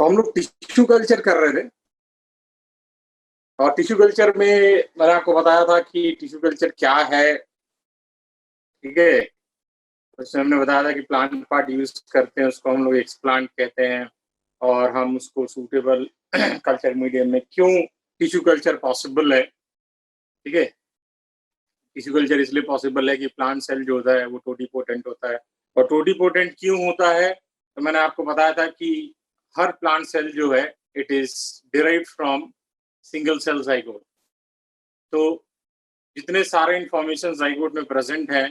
तो हम लोग टिश्यू कल्चर कर रहे थे और टिश्यू कल्चर में मैंने आपको बताया था कि टिश्यू कल्चर क्या है। ठीक है, उसमें हमने बताया था कि प्लांट पार्ट यूज करते हैं, उसको हम लोग एक्सप्लांट कहते हैं और हम उसको सूटेबल कल्चर मीडियम में क्यों टिश्यू कल्चर पॉसिबल है। ठीक है, टिश्यू कल्चर इसलिए पॉसिबल है कि प्लांट सेल जो होता है वो टोटीपोटेंट होता है। और टोटीपोटेंट क्यों होता है, तो मैंने आपको बताया था कि हर प्लांट सेल जो है it is derived from single cell zygote. तो जितने सारे इंफॉर्मेशन जाइगोट में प्रेजेंट है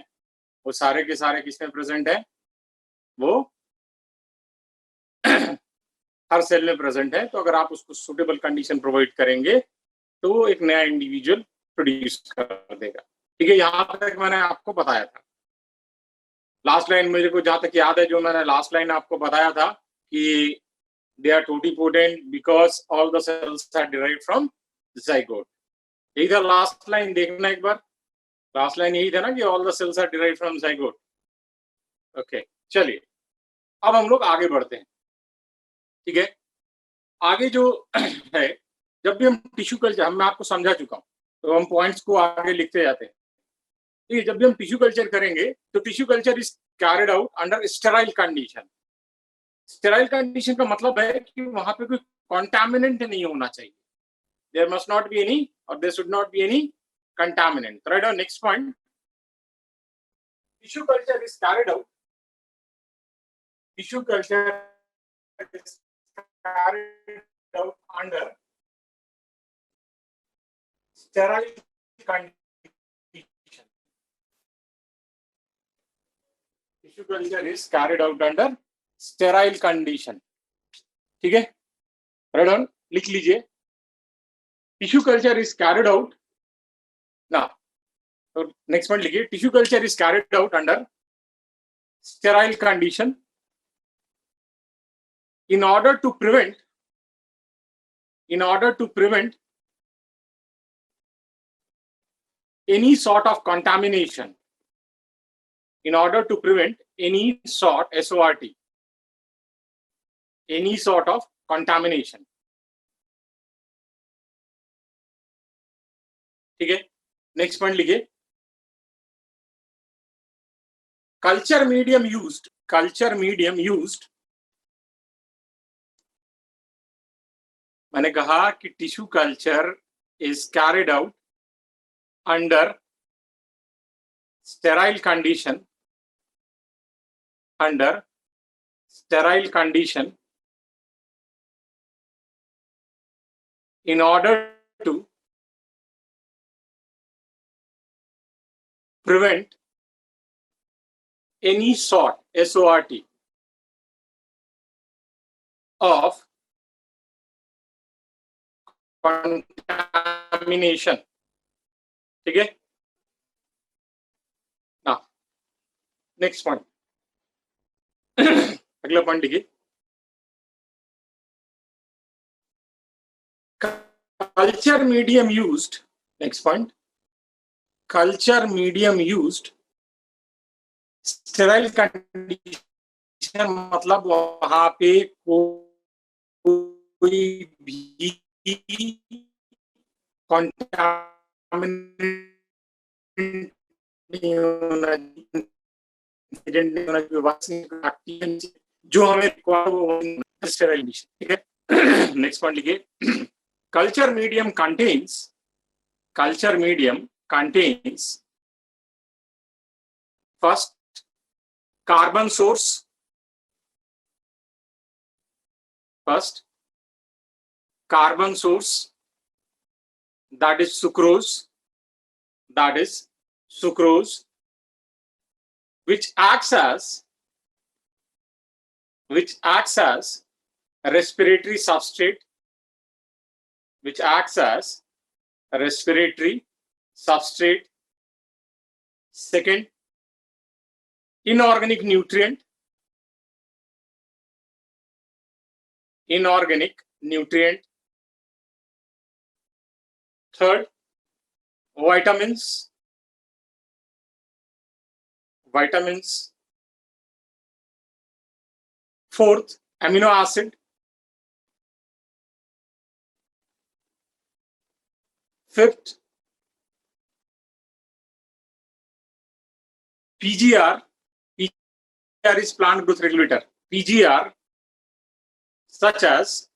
वो सारे के सारे किसमें प्रेजेंट है, वो हर सेल में प्रेजेंट है। तो अगर आप उसको सुटेबल कंडीशन प्रोवाइड करेंगे तो वो एक नया इंडिविजुअल प्रोड्यूस कर देगा। ठीक है, यहां तक मैंने आपको बताया था। लास्ट लाइन मेरे को जहां तक याद है, जो मैंने लास्ट लाइन आपको बताया था कि they are totipotent because all the cells are derived from zygote. यही था लास्ट लाइन, देखना एक बार। लास्ट लाइन यही था ना कि all the cells are derived from zygote. Okay, चलिए अब हम लोग आगे बढ़ते हैं। ठीक है, आगे जो है, जब भी हम टिश्यू कल्चर, मैं आपको समझा चुका हूं, तो हम पॉइंट्स को आगे लिखते जाते हैं। ठीक है, जब भी हम टिश्यू कल्चर करेंगे तो tissue culture is carried out under sterile condition. Sterile condition का मतलब है कि वहां पे कोई कॉन्टामिनेंट नहीं होना चाहिए। There must not be any और there should not be any contaminant. Right on, next point. Tissue culture is carried out. Tissue culture is carried out under sterile condition. Tissue culture is carried out under sterile condition. ठीक है, right on, लिख लीजिए। Tissue culture is carried out ना, तो next point लिखिए, tissue culture is carried out under sterile condition in order to prevent any sort of contamination, in order to prevent any sort SORT, any sort of contamination. ठीक है, next point लिखिए, culture medium used, मैंने कहा कि tissue culture is carried out under sterile condition, in order to prevent any sort SORT of contamination. ठीक है ना, next point अगला पॉइंट लिखिए, culture medium used, next point, culture medium used sterile condition, मतलब वहां पे कोई भी contaminant नहीं होना, जो हमें ठीक है। नेक्स्ट पॉइंट लिखिए, culture medium contains first carbon source, that is sucrose, which acts as respiratory substrate, second, inorganic nutrient, third, vitamins, fourth, amino acid, Fifth, PGR. PGR is plant growth regulator. PGR, such as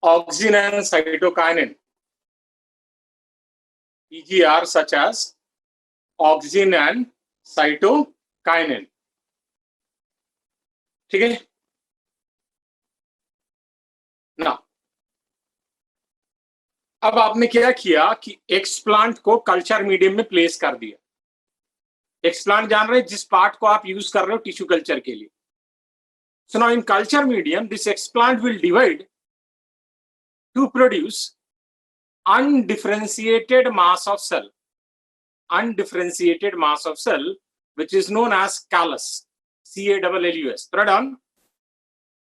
auxin and cytokinin. PGR such as auxin and cytokinin. ठीक है ना। अब आपने क्या किया कि explant को culture medium में प्लेस कर दिया। एक्सप्लांट जान रहे हैं जिस पार्ट को आप यूज कर रहे हो टिश्यू कल्चर के लिए। So now in culture medium this explant will divide two produce undifferentiated mass of cell, undifferentiated mass of cell, which is known as callus, CALLUS. Write down.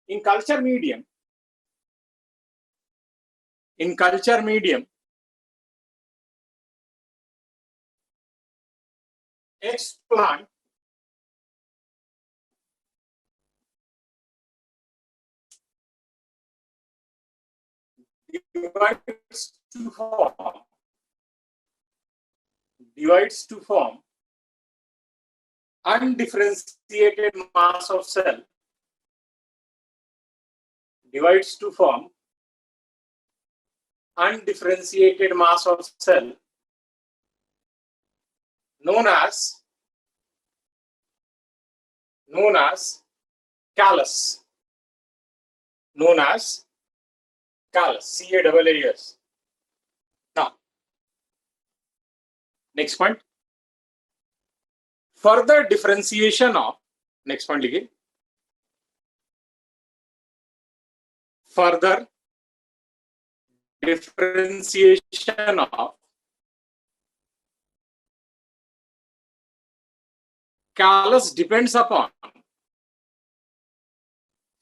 In culture medium, explant divides to form undifferentiated mass of cell, divides to form undifferentiated mass of cell known as callus, known as callus, CALLUS. Now, next point, further differentiation of, next point लिखिए, further differentiation of callus depends upon,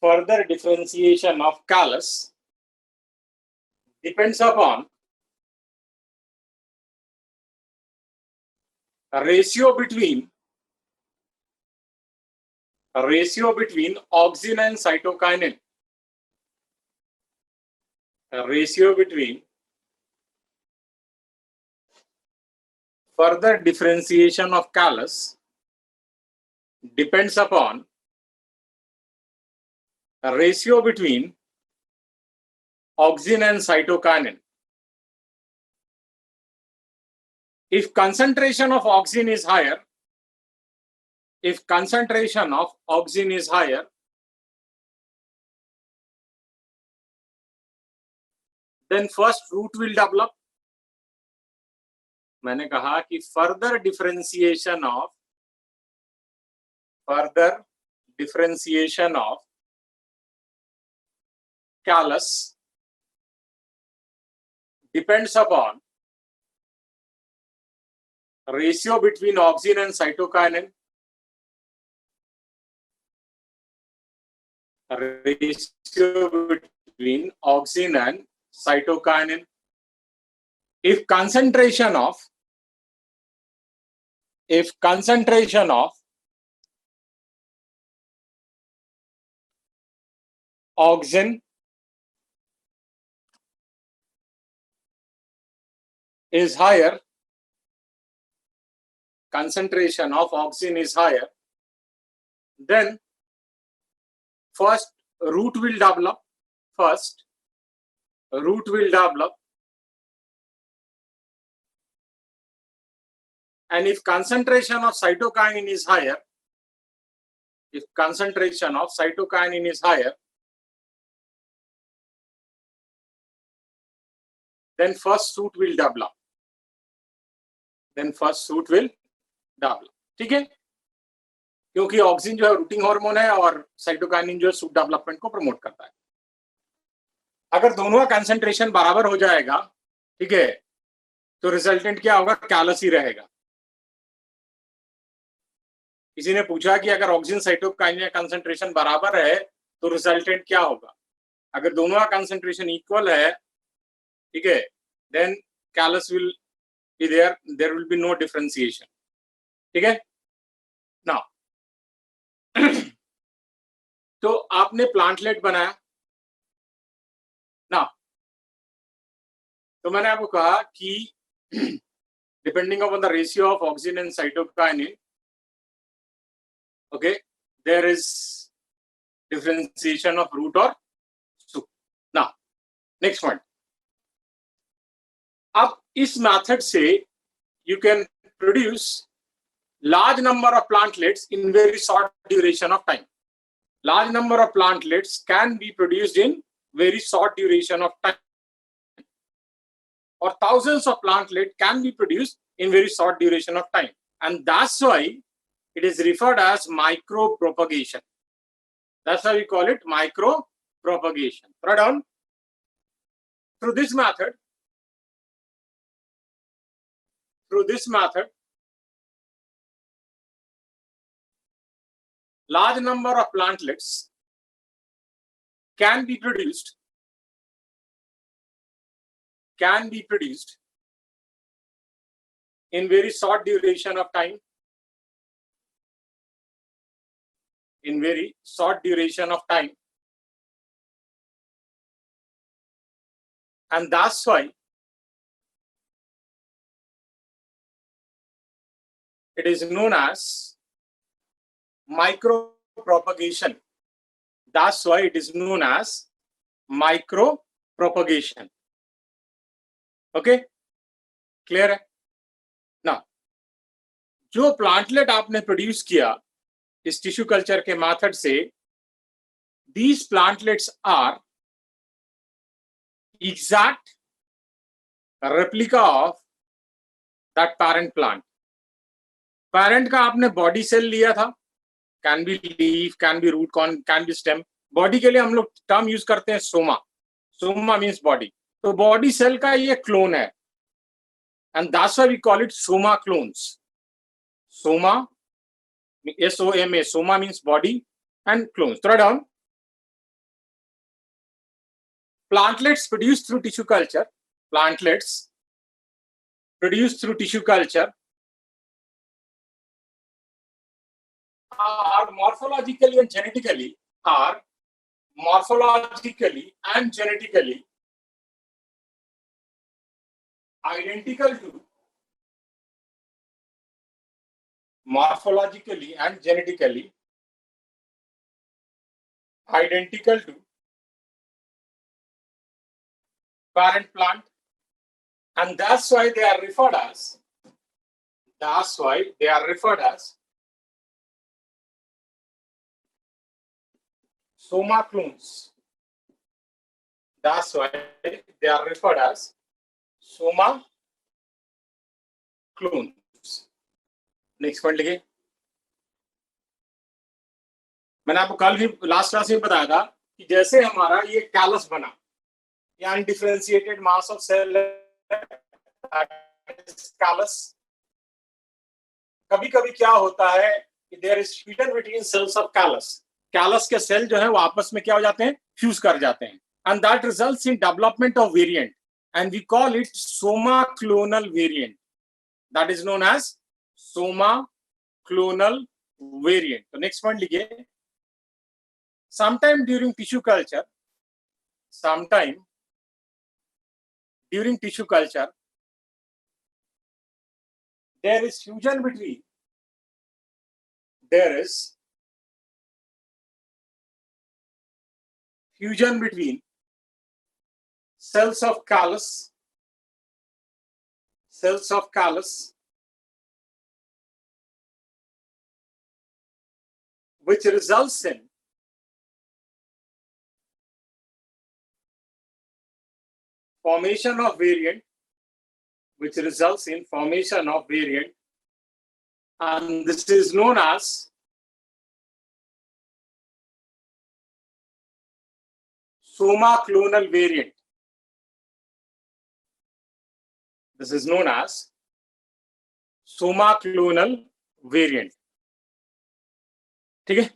further differentiation of callus depends upon a ratio between auxin and cytokinin. A ratio between further differentiation of callus depends upon a ratio between auxin and cytokinin. If concentration of auxin is higher, then first root will develop. मैंने कहा कि further differentiation of callus depends upon ratio between auxin and cytokinin. Ratio between auxin and cytokinin. If concentration of auxin is higher, concentration of auxin is higher, then first root will develop. And if concentration of cytokinin is higher, then first shoot will develop. ठीक है, क्योंकि auxin जो है routing hormone है और cytokinin जो है suit development को प्रमोट करता है। अगर दोनों का कंसंट्रेशन बराबर हो जाएगा, ठीक है, तो रिजल्टेंट क्या होगा? कैलस ही रहेगा। किसी ने पूछा कि अगर ऑक्सिन साइटोकाइनिन का कंसंट्रेशन बराबर है तो रिजल्टेंट क्या होगा? अगर दोनों का कंसंट्रेशन इक्वल है, ठीक है, then callus will be there, there will be no differentiation. ठीक है ना। तो आपने प्लांटलेट बनाया ना, तो मैंने आपको कहा कि depending upon the ratio of oxygen and cytokinin, okay, there is differentiation of root or soup. Now, next one. अब इस method से you can produce large number of plantlets in very short duration of time. Large number of plantlets can be produced in very short duration of time, or thousands of plantlets can be produced in very short duration of time, and that's why it is referred as micropropagation. That's why we call it micropropagation. Write down. Through this method, large number of plantlets can be produced in very short duration of time, and that's why it is known as micropropagation. That's why it is known as micropropagation. Okay, clear है? Now, जो plantlet आपने produce किया इस tissue culture के method से, these plantlets are exact replica of that parent plant. Parent का आपने body cell लिया था, can be leaf, can be root, can be stem. Body के लिए हम लोग टर्म यूज करते हैं सोमा. Soma means body. तो बॉडी सेल का ये क्लोन है, and that's why we call it soma clones. Soma, SOMA, soma means body and clones. Throw down. Plantlets produced through tissue culture. Plantlets produced through tissue culture are morphologically and genetically identical to parent plant, and that's why they are referred as soma clones. That's why they are referred as soma clones. Next point लिखिए. मैंने आपको कल भी last class में बताया था कि जैसे हमारा ये कैलस बना, ये undifferentiated mass of cell callus. कभी कभी क्या होता है कि there is fusion between cells of callus. Callus के सेल जो है वो आपस में क्या हो जाते हैं, फ्यूज कर जाते हैं, and that results in development of variant, and we call it somaclonal variant. That is known as somaclonal variant. तो नेक्स्ट पॉइंट लिखिए. Sometime during tissue culture, there is fusion between cells of callus which results in formation of variant, and this is known as soma clonal variant. This is known as soma clonal variant. ठीक है,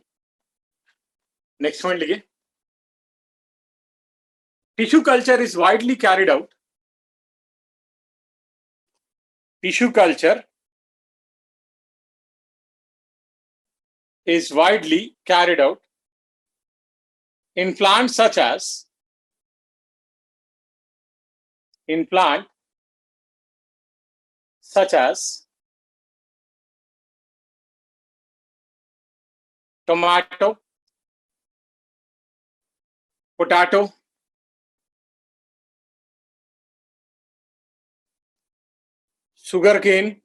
next point लिखिए. Tissue culture is widely carried out. Tissue culture is widely carried out in plants such as in plant such as tomato, potato, sugarcane,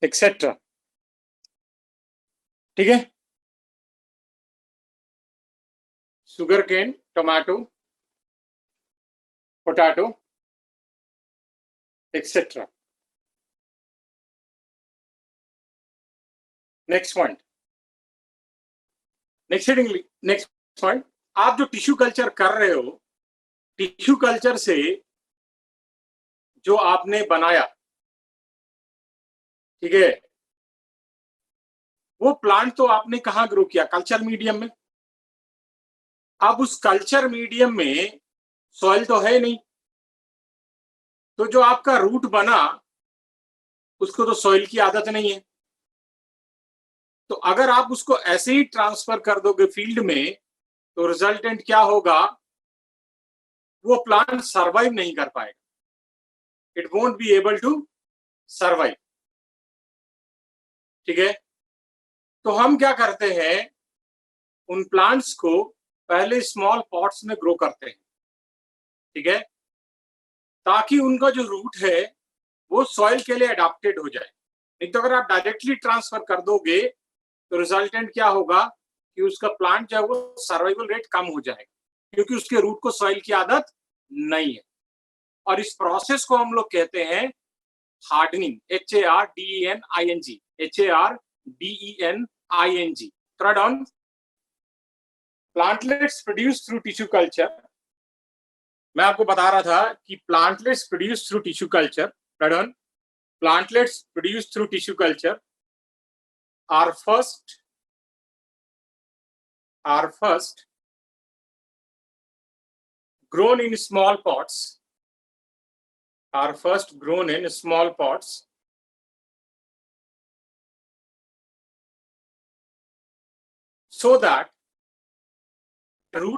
etc. ठीक है, sugarcane, tomato, potato, etc. Next point, next point, आप जो tissue culture कर रहे हो, tissue culture से जो आपने बनाया, ठीक है, वो प्लांट तो आपने कहाँ ग्रो किया? कल्चर मीडियम में। अब उस कल्चर मीडियम में सॉइल तो है नहीं, तो जो आपका रूट बना उसको तो सॉइल की आदत नहीं है। तो अगर आप उसको ऐसे ही ट्रांसफर कर दोगे फील्ड में, तो रिजल्टेंट क्या होगा? वो प्लांट सरवाइव नहीं कर पाएगा, it won't be able to survive. ठीक है, तो हम क्या करते हैं, उन प्लांट्स को पहले स्मॉल पॉट्स में ग्रो करते हैं, ठीक है, ताकि उनका जो रूट है वो सॉइल के लिए अडॉप्टेड हो जाए। नहीं तो अगर आप डायरेक्टली ट्रांसफर कर दोगे तो रिजल्टेंट क्या होगा कि उसका प्लांट जो है वो सर्वाइवल रेट कम हो जाएगा, क्योंकि उसके रूट को सॉइल की आदत नहीं है। और इस प्रोसेस को हम लोग कहते हैं hardening, HARDENING, HARDENING। Third on, plantlets produce through tissue culture. मैं आपको बता रहा था कि plantlets produce through tissue culture, third on, plantlets produce through tissue culture are first grown in small pots, so that their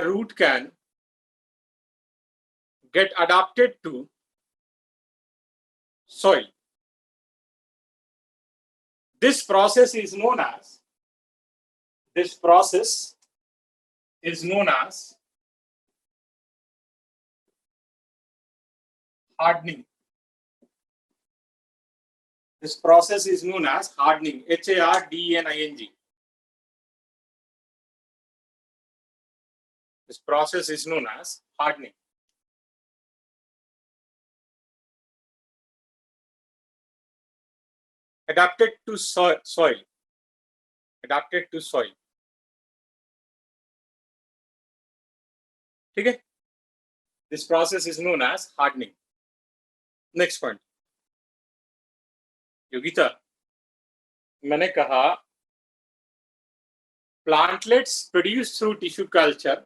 root can get adapted to soil. This process is known as hardening. This process is known as hardening, HARDENING. This process is known as hardening. Adapted to soil. Adapted to soil. ठीक है, this process is known as hardening. Next point, Yogita, मैंने कहा plantlets produced through tissue culture,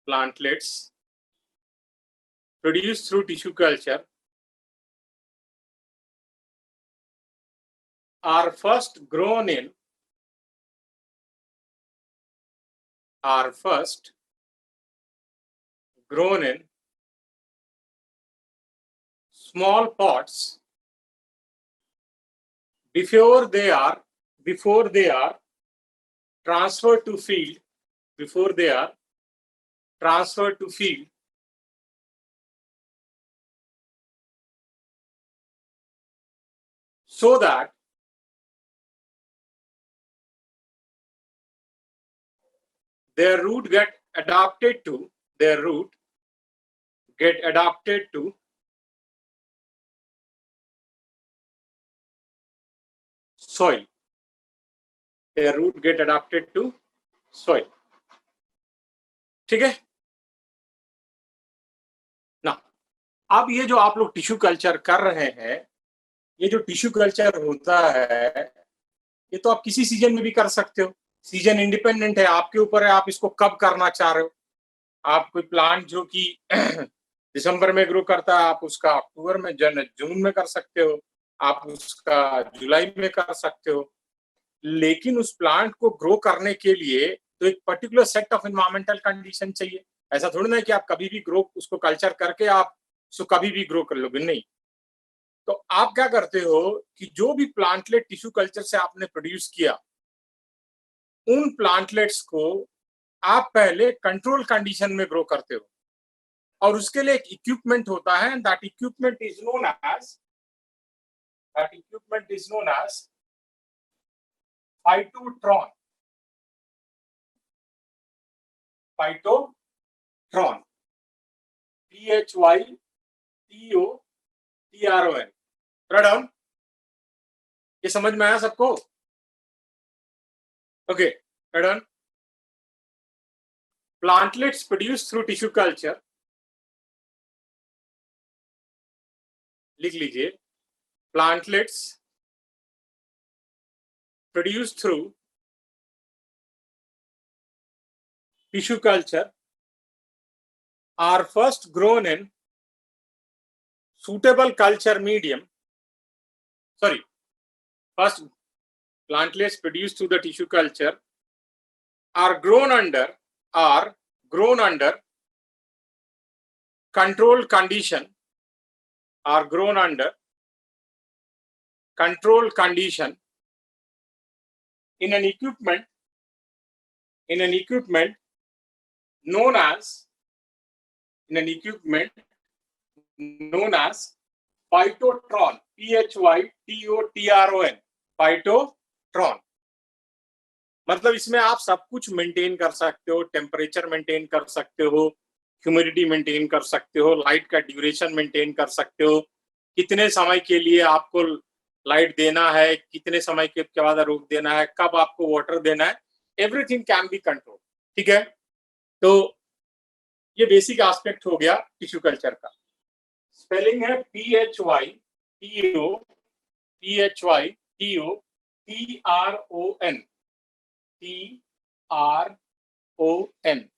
plantlets produced through tissue culture are first grown in small pots before they are transferred to field, so that their root get adapted to soil. Their root get adapted to soil. ठीक है ना? अब ये जो आप लोग tissue culture कर रहे हैं, ये जो टिश्यू कल्चर होता है, ये तो आप किसी सीजन में भी कर सकते हो, सीजन इंडिपेंडेंट है, आपके ऊपर है आप इसको कब करना चाह रहे हो। आप कोई प्लांट जो कि दिसंबर में ग्रो करता है, आप उसका अक्टूबर में, जून में कर सकते हो, आप उसका जुलाई में कर सकते हो। लेकिन उस प्लांट को ग्रो करने के लिए तो तो एक particular set of environmental condition चाहिए। ऐसा थोड़ी ना है कि आप कभी भी ग्रो उसको कल्चर करके आप उसको कभी भी ग्रो कर लोगे, नहीं। तो आप क्या करते हो कि जो भी प्लांटलेट टिश्यू कल्चर से आपने प्रोड्यूस किया, उन प्लांटलेट्स को आप पहले कंट्रोल कंडीशन में ग्रो करते हो, और उसके लिए एक इक्विपमेंट होता है, that equipment is known as phytotron. Phytotron, PHYTOTRON। Down, ये समझ में आया सबको? Okay, down. Plantlets produce through tissue culture, लिख लीजिए, plantlets produce through tissue culture are first grown in suitable culture medium. Sorry, first plantlets produced through the tissue culture are grown under controlled condition, are grown under controlled condition in an equipment known as phytotron, PHYTOTRON, फाइटोट्रॉन। मतलब इसमें आप सब कुछ maintain कर सकते हो, temperature maintain कर सकते हो, ह्यूमिडिटी मेंटेन कर सकते हो, लाइट का ड्यूरेशन मेंटेन कर सकते हो, कितने समय के लिए आपको लाइट देना है, कितने समय के बाद रोक देना है, कब आपको वाटर देना है, एवरीथिंग कैन बी कंट्रोल। ठीक है, तो ये बेसिक एस्पेक्ट हो गया टिश्यू कल्चर का। स्पेलिंग है PHYTOTRON,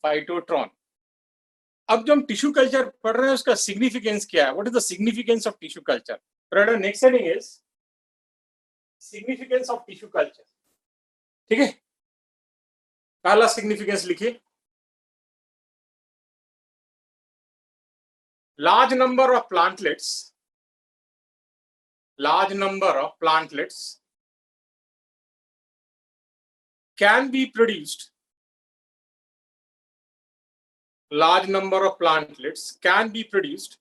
फाइटोट्रॉन। अब जो हम टिश्यू कल्चर पढ़ रहे हैं उसका सिग्निफिकेंस क्या है? What is the significance of tissue culture? Next heading is significance of tissue culture. ठीक है, पहला सिग्निफिकेंस लिखिए, large number of plantlets can be produced, large number of plantlets can be produced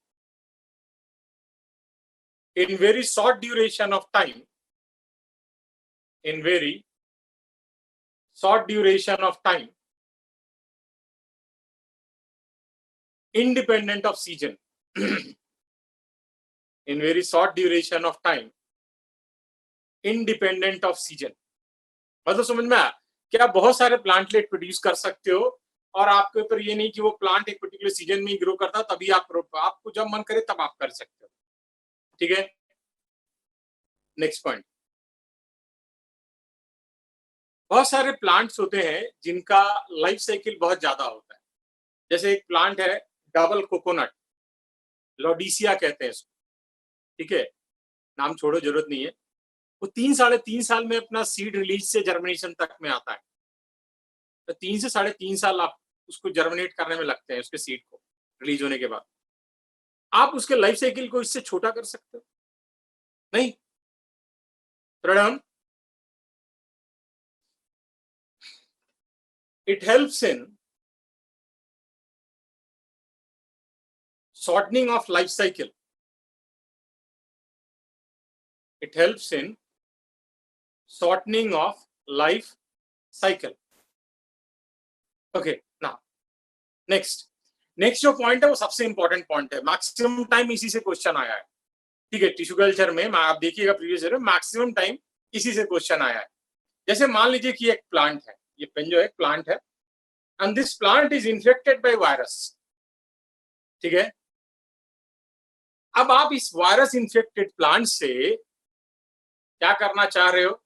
in very short duration of time, in very short duration of time, independent of season, in very short duration of time, independent of season। मतलब समझ में आया? कि आप बहुत सारे plantlet produce कर सकते हो, और आपके ऊपर ये नहीं कि वो प्लांट एक पर्टिकुलर सीजन में ही ग्रो करता, तभी आपको जब मन करे तब आप कर सकते हो। ठीक है, नेक्स्ट पॉइंट, बहुत सारे प्लांट्स होते हैं जिनका लाइफ साइकिल बहुत ज्यादा होता है। जैसे एक प्लांट है डबल कोकोनट, लॉडिसिया कहते हैं इसको। ठीक है, नाम छोड़ो, जरूरत नहीं है। वो 3-3.5 साल में अपना सीड रिलीज से जर्मिनेशन तक में आता है, तो 3 से 3.5 साल आप उसको जर्मिनेट करने में लगते हैं, उसके सीड को रिलीज होने के बाद। आप उसके लाइफ साइकिल को इससे छोटा कर सकते हो? नहीं। प्रणम, it helps in shortening of life cycle. It helps in shortening of life cycle. Okay, now next जो पॉइंट है वो सबसे इंपॉर्टेंट पॉइंट है। मैक्सिमम टाइम इसी से क्वेश्चन आया है। ठीक है, टिश्यू कल्चर में आप देखिएगा प्रीवियस ईयर में मैक्सिमम टाइम इसी से क्वेश्चन आया है। जैसे मान लीजिए कि एक प्लांट है, ये पेन जो है प्लांट है, and this plant is infected by virus. ठीक है, अब आप इस वायरस इन्फेक्टेड प्लांट से क्या करना चाह रहे हो?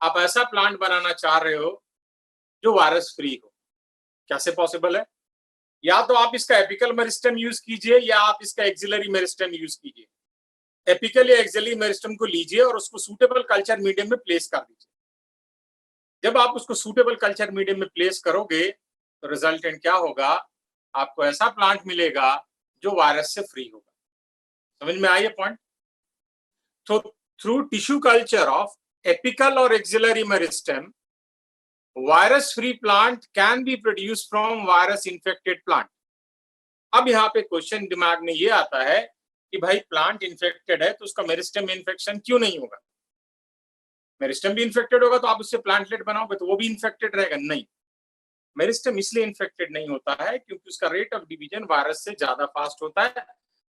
आप ऐसा प्लांट बनाना चाह रहे हो जो वायरस फ्री हो। कैसे पॉसिबल है? या तो आप इसका एपिकल मेरिस्टेम यूज कीजिए, या आप इसका एक्सिलरी मेरिस्टेम यूज कीजिए। एपिकल या एक्सिलरी मेरिस्टेम को लीजिए और उसको सूटेबल कल्चर मीडियम में प्लेस कर दीजिए। जब आप उसको सूटेबल कल्चर मीडियम में प्लेस करोगे तो रिजल्टेंट क्या होगा, आपको ऐसा प्लांट मिलेगा जो वायरस से फ्री होगा। समझ में आई पॉइंट? तो through tissue culture of apical और axillary meristem, virus free plant can be produce from virus infected plant. अब यहाँ पे क्वेश्चन दिमाग में ये आता है कि भाई प्लांट इन्फेक्टेड है तो उसका मेरिस्टेम में इन्फेक्शन क्यों नहीं होगा? मेरिस्टेम भी इन्फेक्टेड होगा तो आप उससे प्लांटलेट बनाओगे तो वो भी इन्फेक्टेड रहेगा? नहीं, मेरिस्टेम इसलिए इन्फेक्टेड नहीं होता है क्योंकि उसका रेट ऑफ डिवीजन वायरस से ज्यादा फास्ट होता है,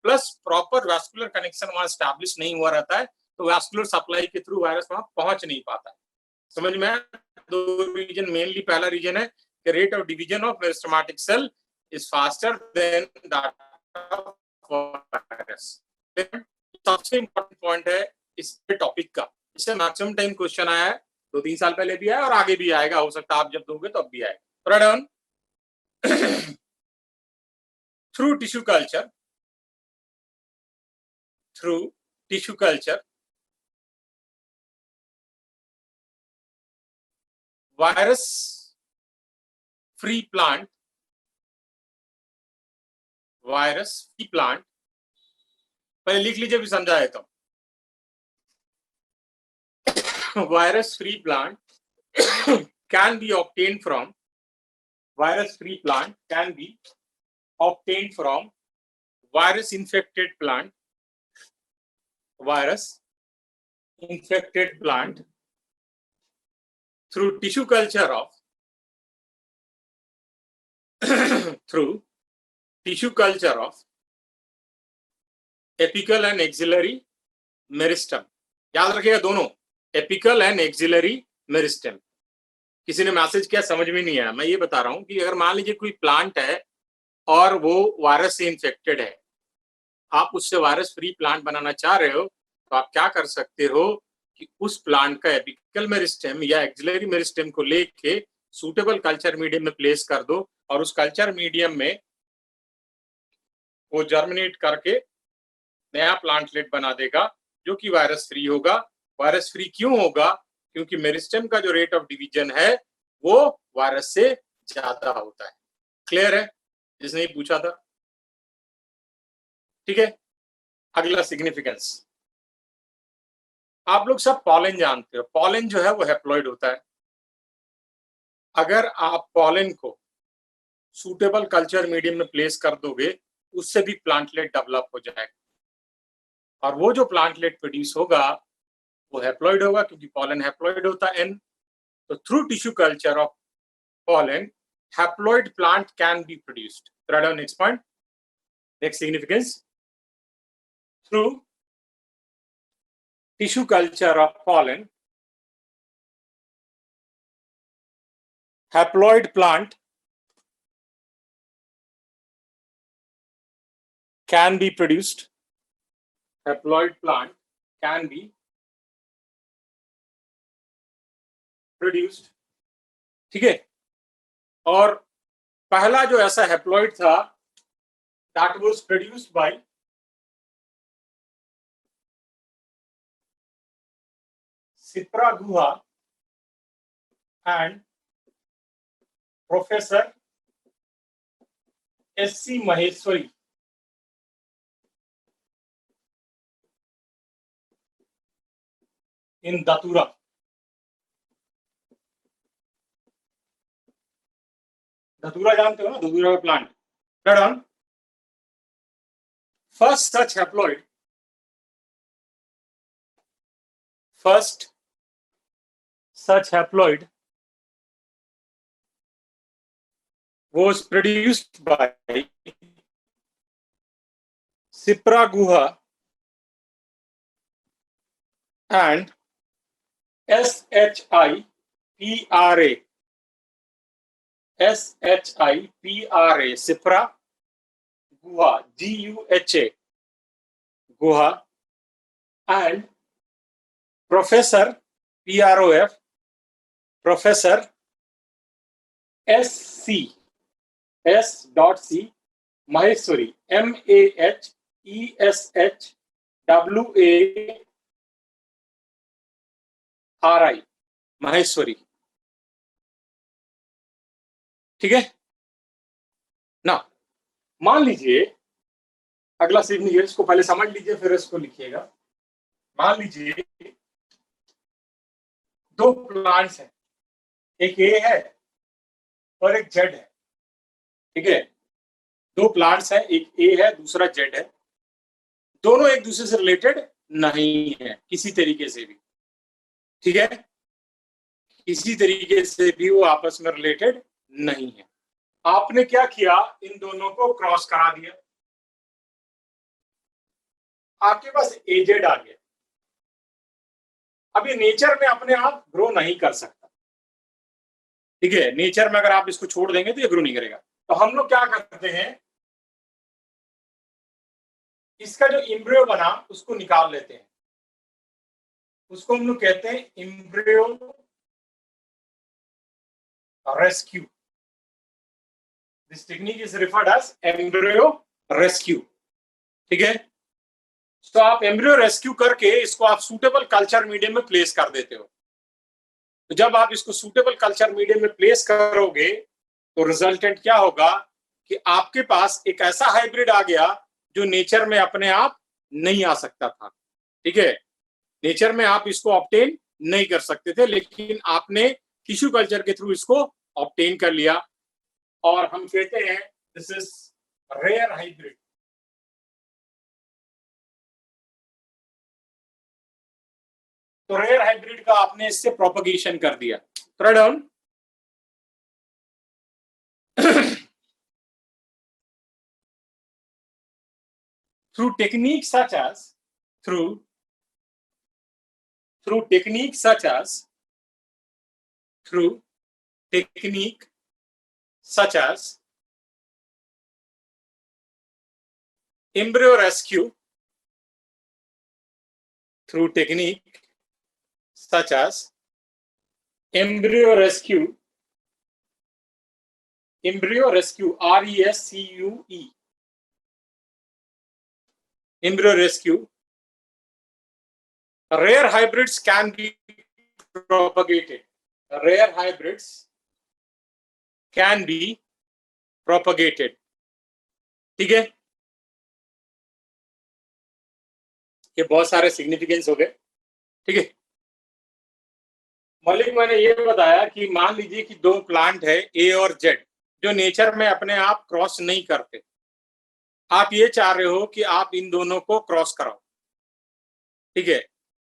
प्लस प्रॉपर वैस्कुलर कनेक्शन वहां स्टैब्लिश नहीं हुआ रहता है, तो वैस्कुलर सप्लाई के थ्रू वायरस वहां पहुंच नहीं पाता है। समझ में? दो रीजन मेनली, पहला रीजन है कि rate of division of meristematic cell is faster than that of virus. सबसे इंपॉर्टेंट पॉइंट है इस टॉपिक का, इससे मैक्सिमम टाइम क्वेश्चन आया है, 2-3 साल पहले भी आया और आगे भी आएगा, हो सकता है आप जब दोगे तो अब भी आएगा। Write down. Through tissue culture, virus free plant, पहले लिख लीजिए फिर समझा देता हूं। Virus free plant can be obtained from virus infected plant through tissue culture of apical and axillary meristem। याद रखिएगा दोनों, एपिकल एंड एक्सिलरी मेरिस्टेम। किसी ने मैसेज किया समझ में नहीं आया, मैं ये बता रहा हूं कि अगर मान लीजिए कोई प्लांट है और वो वायरस से इन्फेक्टेड है, आप उससे वायरस फ्री प्लांट बनाना चाह रहे हो तो आप क्या कर सकते हो कि उस प्लांट का एपिकल मेरिस्टेम या एक्सिलरी मेरिस्टेम को लेके सूटेबल कल्चर मीडियम में प्लेस कर दो और उस कल्चर मीडियम में वो जर्मिनेट करके नया प्लांटलेट बना देगा जो कि वायरस फ्री होगा। वायरस फ्री क्यों होगा? क्योंकि मेरिस्टेम का जो रेट ऑफ डिवीजन है वो वायरस से ज्यादा होता है। क्लियर है? जिसने पूछा था, ठीक है। अगला सिग्निफिकेंस, आप लोग सब पॉलन जानते हो, पॉलन जो है वो हैप्लॉइड होता है। अगर आप पॉलन को सूटेबल कल्चर मीडियम में प्लेस कर दोगे उससे भी प्लांटलेट डेवलप हो जाएगा और वो जो प्लांटलेट प्रोड्यूस होगा वो हैप्लॉइड होगा क्योंकि पॉलन हैप्लॉइड होता है एन। तो through tissue culture of pollen haploid plant can be produced. Write down next point, next significance, through tissue culture of pollen haploid plant can be produced, haploid plant can be produced, ठीक है। और पहला जो ऐसा haploid था that was produced by Sipra Guha and Professor S.C. Maheshwari in Datura। धतूरा जानते हो ना, धतूरा का plant. First such haploid was produced by Sipra Guha and SHIPRA, Sipra Guha, Guha, Guha, and Professor PROF, Professor S.C. Maheshwari, Maheshwari, Maheshwari, ठीक है ना। मान लीजिए अगला सीख लीजिए, इसको पहले समझ लीजिए फिर इसको लिखिएगा। मान लीजिए दो प्लांट्स हैं, एक ए है और एक जेड है। ठीक है, दो प्लांट्स हैं, एक ए है दूसरा जेड है। दोनों एक दूसरे से रिलेटेड नहीं है किसी तरीके से भी। ठीक है, किसी तरीके से भी वो आपस में रिलेटेड नहीं है। आपने क्या किया, इन दोनों को क्रॉस करा दिया, आपके पास एजेड आ गया। अब ये नेचर में अपने आप ग्रो नहीं कर सकता। ठीक है, नेचर में अगर आप इसको छोड़ देंगे तो ये ग्रो नहीं करेगा। तो हम लोग क्या करते हैं, इसका जो एम्ब्रियो बना उसको निकाल लेते हैं, उसको हम लोग कहते हैं embryo rescue. This technique is referred as embryo rescue. ठीक है, तो आप एम्ब्रियो रेस्क्यू करके इसको आप सूटेबल कल्चर मीडियम में प्लेस कर देते हो। तो जब आप इसको सूटेबल कल्चर मीडियम में प्लेस करोगे तो रिजल्टेंट क्या होगा कि आपके पास एक ऐसा हाइब्रिड आ गया जो नेचर में अपने आप नहीं आ सकता था। ठीक है, नेचर में आप इसको ऑब्टेन नहीं कर सकते थे, लेकिन आपने टिश्यू कल्चर के थ्रू इसको ऑब्टेन कर लिया और हम कहते हैं दिस इज रेयर हाइब्रिड। तो रेयर हाइब्रिड का आपने इससे प्रोपगेशन कर दिया। थोड़ा down through techniques such as through technique such as embryo rescue, through technique such as embryo rescue, RESCUE, embryo rescue, rare hybrids can be propagated. Rare hybrids can be propagated. ठीक है, ये बहुत सारे significance हो गए। ठीक है, मलिक मैंने ये बताया कि मान लीजिए कि दो प्लांट है ए और जेड जो नेचर में अपने आप क्रॉस नहीं करते। आप ये चाह रहे हो कि आप इन दोनों को क्रॉस कराओ। ठीक है,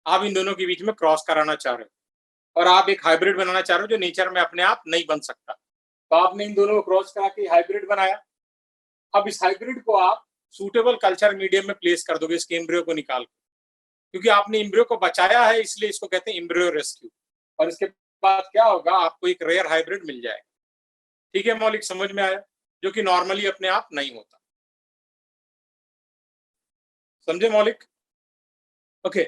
आप इन दोनों के बीच में क्रॉस कराना चाह रहे हो और आप एक हाइब्रिड बनाना चाह रहे हो जो नेचर में अपने आप नहीं बन सकता। तो आपने इन दोनों को क्रॉस करा के हाइब्रिड बनाया। अब इस हाइब्रिड को आप सूटेबल कल्चर मीडियम में प्लेस कर दोगे इसके एम्ब्रियो को निकाल के, क्योंकि आपने एम्ब्रियो को बचाया है इसलिए इसको कहते हैं एम्ब्रियो रेस्क्यू। और इसके बाद क्या होगा, आपको एक रेयर हाइब्रिड मिल जाएगा। ठीक है मौलिक, समझ में आया, जो कि नॉर्मली अपने आप नहीं होता। समझे मौलिक? ओके,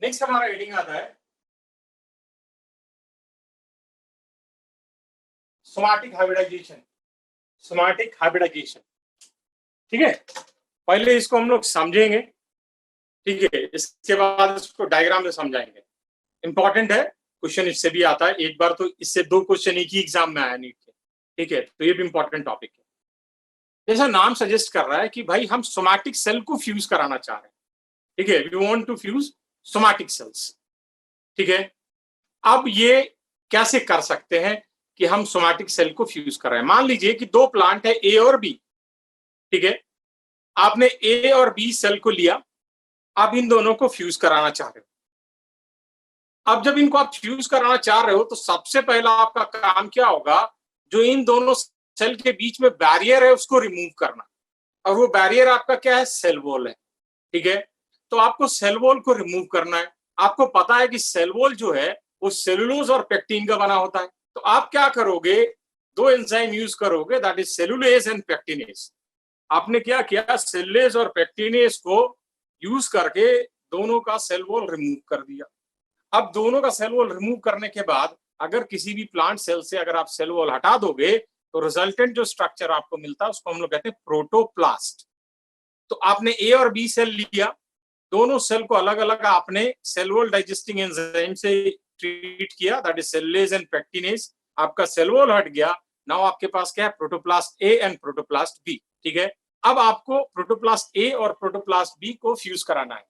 नेक्स्ट हमारा हेडिंग आता है सोमैटिक हाइब्रिडाइजेशन। सोमैटिक हाइब्रिडाइजेशन, ठीक है, पहले इसको हम लोग समझेंगे। ठीक है, इसके बाद इसको डायग्राम में समझाएंगे। इंपॉर्टेंट है, क्वेश्चन इससे भी आता है। एक बार तो इससे दो क्वेश्चन एक ही एग्जाम में आया नीट के। ठीक है, तो ये भी इंपॉर्टेंट टॉपिक है। जैसा नाम सजेस्ट कर रहा है कि भाई हम सोमैटिक सेल को फ्यूज कराना चाह रहे हैं। ठीक है, we want to fuse somatic cells. ठीक है, अब ये कैसे कर सकते हैं कि हम सोमैटिक सेल को फ्यूज कर रहे हैं। मान लीजिए कि दो प्लांट है ए और बी। ठीक है, आपने ए और बी सेल को लिया, आप इन दोनों को फ्यूज कराना चाह रहे हो। अब जब इनको आप फ्यूज कराना चाह रहे हो तो सबसे पहला आपका काम क्या होगा, जो इन दोनों सेल के बीच में बैरियर है उसको रिमूव करना। और वो बैरियर आपका क्या है, सेल वॉल है। ठीक है, तो आपको सेल वॉल को रिमूव करना है। आपको पता है कि सेल वॉल जो है वो सेलुलोज और पेक्टिन का बना होता है। तो आप क्या करोगे, दो एंजाइम यूज करोगे, that is cellulase and pectinase. आपने क्या किया, सेलुलेज और पेक्टिनेज को यूज करके दोनों का सेल वॉल रिमूव कर दिया। अब दोनों का सेल वॉल रिमूव करने के बाद अगर किसी भी प्लांट सेल से अगर आप सेल वॉल हटा दोगे तो रिजल्टेंट जो स्ट्रक्चर आपको मिलता है उसको हम लोग कहते हैं प्रोटोप्लास्ट। तो आपने ए और बी सेल लिया, दोनों सेल को अलग अलग आपने सेल वॉल डाइजेस्टिंग एंजाइम से ट्रीट किया, that is cellulase and pectinase. आपका सेल वॉल हट गया, नाउ आपके पास क्या है, protoplast A and protoplast B. ठीक है, अब आपको प्रोटोप्लास्ट ए और प्रोटोप्लास्ट बी को फ्यूज कराना है।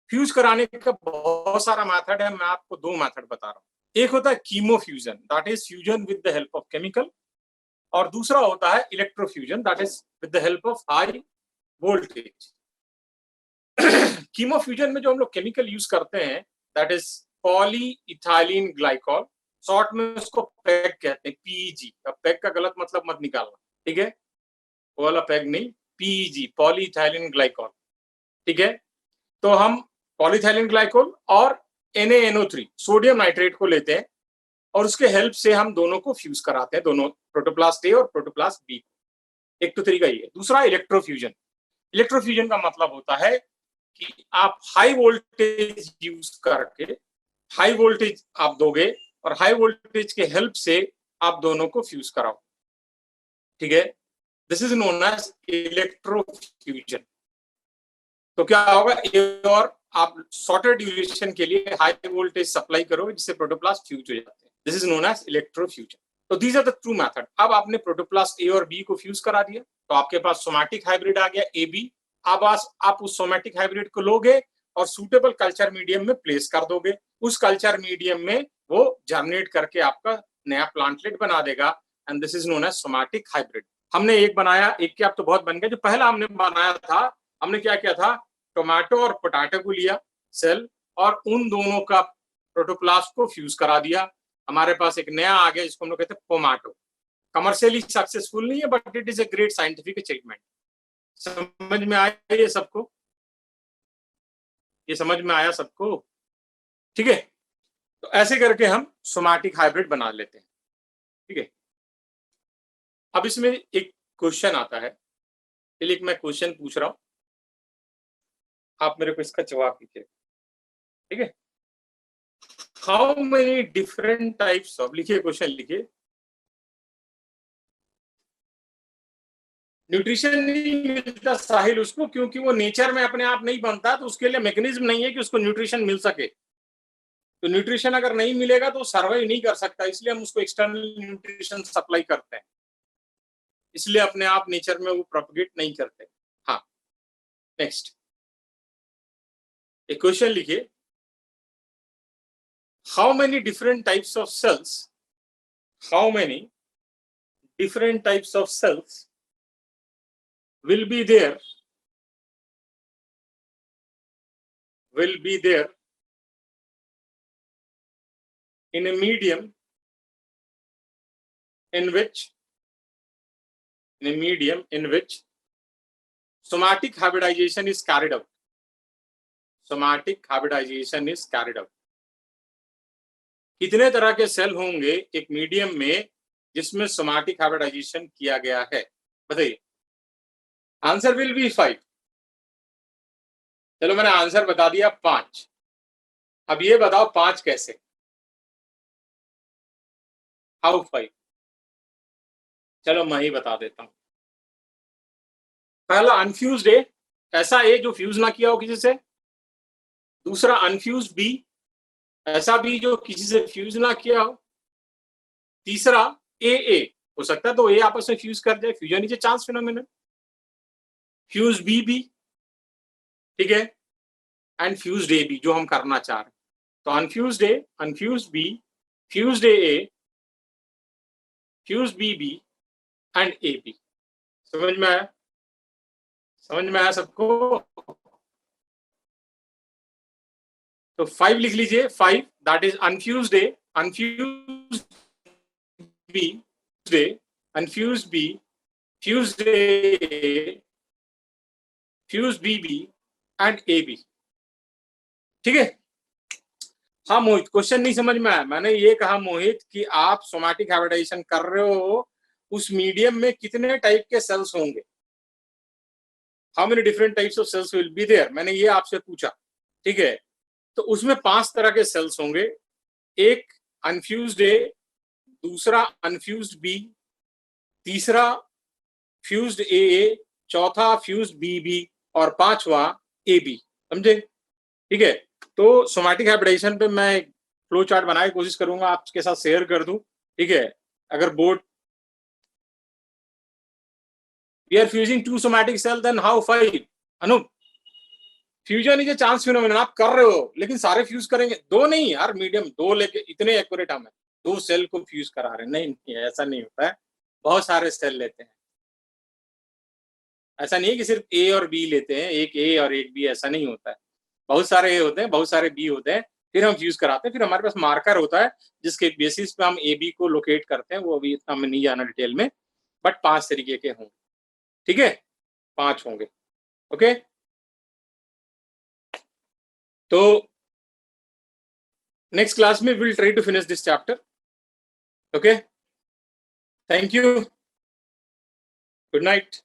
फ्यूज कराने का बहुत सारा मेथड है, मैं आपको दो मेथड बता रहा हूँ। एक होता है chemo fusion, that is fusion with the help of chemical, और दूसरा होता है electrofusion, that is with the help of high voltage. Chemo fusion में जो हम लोग केमिकल यूज करते हैं that is polyethylene glycol, short में उसको पैग कहते हैं, पीईजी। अब पैग का गलत मतलब मत निकालना, ठीक है, वो वाला पैग नहीं, पीईजी, पॉलीइथाइलिन ग्लाइकॉल। ठीक है, तो हम पॉलीइथाइलिन ग्लाइकोल और NaNO3 सोडियम नाइट्रेट को लेते हैं और उसके हेल्प से हम दोनों को फ्यूज कराते हैं, दोनों प्रोटोप्लास्ट ए और प्रोटोप्लास्ट बी। एक तो तरीका ये है। दूसरा इलेक्ट्रोफ्यूजन। इलेक्ट्रोफ्यूजन का मतलब होता है कि आप हाई वोल्टेज यूज करके, हाई वोल्टेज आप दोगे और हाई वोल्टेज के हेल्प से आप दोनों को फ्यूज कराओ। ठीक है, this is known as electrofusion. तो क्या होगा, और आप शॉर्टर ड्यूरेशन के लिए हाई वोल्टेज सप्लाई करो जिससे प्रोटोप्लास्ट फ्यूज हो जाते हैं। This is known as electrofusion. तो these are the two method. अब आपने प्रोटोप्लास्ट ए और बी को फ्यूज करा दिया तो आपके पास सोमैटिक हाइब्रिड आ गया ए बी। अब आप उस सोमैटिक हाइब्रिड को लोगे और सूटेबल कल्चर मीडियम में प्लेस कर दोगे। उस कल्चर मीडियम में वो जर्मिनेट करके आपका नया प्लांटलेट बना देगा, and this is known as somatic hybrid. हमने एक बनाया, एक के आप तो बहुत बन गए। जो पहला हमने बनाया था, हमने क्या किया था, टोमेटो और पोटैटो को लिया सेल और उन दोनों का प्रोटोप्लास्ट को फ्यूज करा दिया। हमारे पास एक नया आ गया जिसको हम लोग कहते हैं पोमैटो। कमर्शियली सक्सेसफुल नहीं है but it is a great scientific achievement. समझ में आया ये सबको? ये समझ में आया सबको? ठीक है, तो ऐसे करके हम सोमैटिक हाइब्रिड बना लेते हैं। ठीक है, अब इसमें एक क्वेश्चन आता है, चलिए मैं क्वेश्चन पूछ रहा हूं, आप मेरे को इसका जवाब दीजिए। ठीक है, how many different types of, लिखिए क्वेश्चन लिखिए, न्यूट्रिशन नहीं मिलता साहिल उसको क्योंकि वो नेचर में अपने आप नहीं बनता, तो उसके लिए मैकेनिज्म नहीं है कि उसको न्यूट्रिशन मिल सके। तो न्यूट्रिशन अगर नहीं मिलेगा तो सर्वाइव नहीं कर सकता, इसलिए हम उसको एक्सटर्नल न्यूट्रिशन सप्लाई करते हैं, इसलिए अपने आप नेचर में वो प्रोपगेट नहीं करते। हाँ, नेक्स्ट एक क्वेश्चन लिखिए, how many different types of cells, how many different types of cells will be there in a medium in which somatic hybridization is carried out. Somatic hybridization is carried out. कितने तरह के cell होंगे एक medium में जिसमें somatic hybridisation किया गया है, बताइए। Answer will be 5। चलो मैंने आंसर बता दिया 5। अब ये बताओ 5 कैसे, हाउ 5? चलो मैं ही बता देता हूं। पहला अनफ्यूज्ड ए, ऐसा ए जो फ्यूज ना किया हो किसी से। दूसरा अनफ्यूज्ड बी, ऐसा बी जो किसी से फ्यूज ना किया हो। तीसरा ए हो सकता है तो ए आपस में फ्यूज कर जाए, fusion is a chance phenomenon. Fuse B भी, ठीक है, एंड फ्यूज्ड ए बी जो हम करना चाह रहे हैं। तो unfused A, unfused B, fused A, fused B and A B. समझ में आया? समझ में आया सबको? तो 5 लिख लीजिए, 5 that is unfused A, unfused B, unfused B, fused A, fused B and A B. ठीक है, हाँ मोहित, क्वेश्चन नहीं समझ में आया। मैंने ये कहा मोहित कि आप सोमैटिक हाइब्रिडाइजेशन कर रहे हो, उस मीडियम में कितने टाइप के सेल्स होंगे, how many different types of cells will be there, मैंने ये आपसे पूछा। ठीक है, तो उसमें 5 तरह के सेल्स होंगे। एक अनफ्यूज्ड ए, दूसरा अनफ्यूज्ड बी, तीसरा फ्यूज्ड ए, चौथा फ्यूज्ड बी और पांचवा ए बी। समझे? ठीक है, तो सोमैटिक हाइब्रिडाइजेशन पे मैं फ्लो चार्ट बनाने की कोशिश करूंगा, आपके साथ शेयर कर दूं, ठीक है। अगर board we are fusing 2 somatic cell, then how 5? Anoop, fusion is a chance phenomenon, आप कर रहे हो, लेकिन सारे फ्यूज करेंगे? 2 नहीं यार, मीडियम 2 लेके इतने एक्यूरेट हम है, 2 सेल को फ्यूज करा रहे हैं? नहीं, नहीं ऐसा नहीं होता है, बहुत सारे सेल लेते हैं। ऐसा नहीं है कि सिर्फ ए और बी लेते हैं, एक ए और एक बी, ऐसा नहीं होता है। बहुत सारे ए होते हैं, बहुत सारे बी होते हैं, फिर हम फ्यूज कराते हैं। फिर हमारे पास मार्कर होता है जिसके बेसिस पे हम ए बी को लोकेट करते हैं, वो अभी इतना हमें नहीं जाना डिटेल में, बट 5 तरीके के होंगे, ठीक है, 5 होंगे। ओके, तो नेक्स्ट क्लास में will try to finish this chapter. Okay, thank you, good night.